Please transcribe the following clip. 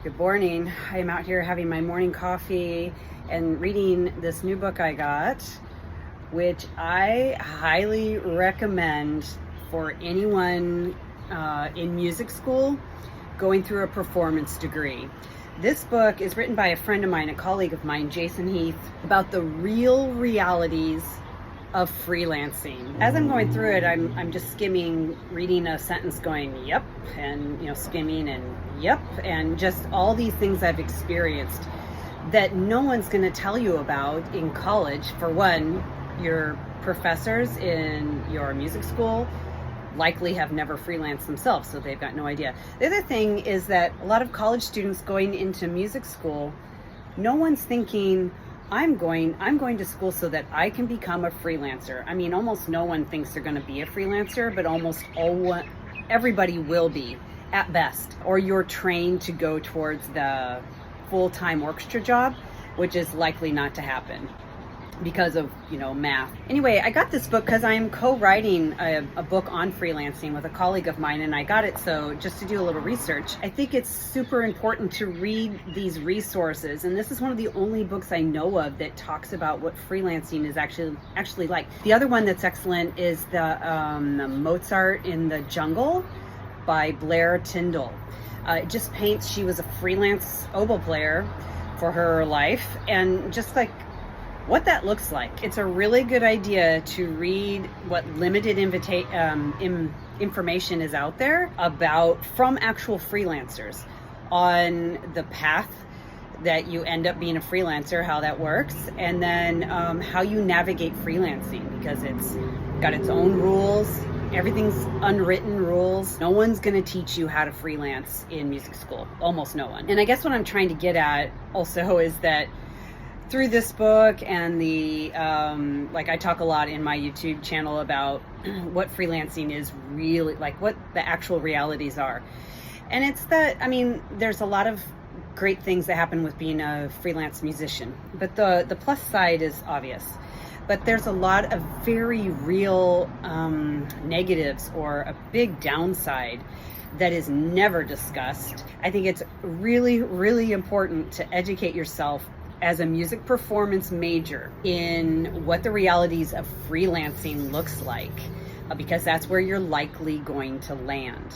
Good morning. I'm out here having my morning coffee and reading this new book I got, which I highly recommend for anyone in music school going through a performance degree. This book is written by a friend of mine, a colleague of mine, Jason Heath, about the real realities of freelancing. As I'm going through it, I'm just skimming, reading a sentence, going yep, and skimming and yep, and just all these things I've experienced that no one's going to tell you about in college. For one, your professors in your music school likely have never freelanced themselves, so they've got no idea. The other thing is that a lot of college students going into music school, no one's thinking, I'm going to school so that I can become a freelancer. I mean, almost no one thinks they're going to be a freelancer, but everybody will be at best. Or you're trained to go towards the full-time orchestra job, which is likely not to happen because of, math. Anyway, I got this book because I'm co-writing a book on freelancing with a colleague of mine, and I got it just to do a little research. I think it's super important to read these resources, and this is one of the only books I know of that talks about what freelancing is actually like. The other one that's excellent is the Mozart in the Jungle by Blair Tyndall. It just paints, she was a freelance oboe player for her life, and just like what that looks like. It's a really good idea to read what limited information is out there from actual freelancers on the path that you end up being a freelancer, how that works, and then how you navigate freelancing, because it's got its own rules. Everything's unwritten rules. No one's going to teach you how to freelance in music school. Almost no one. And I guess what I'm trying to get at also is that through this book and I talk a lot in my YouTube channel about what freelancing is really like, what the actual realities are. And it's that, there's a lot of great things that happen with being a freelance musician, but the plus side is obvious. But there's a lot of very real negatives or a big downside that is never discussed. I think it's really, really important to educate yourself as a music performance major in what the realities of freelancing looks like, because that's where you're likely going to land.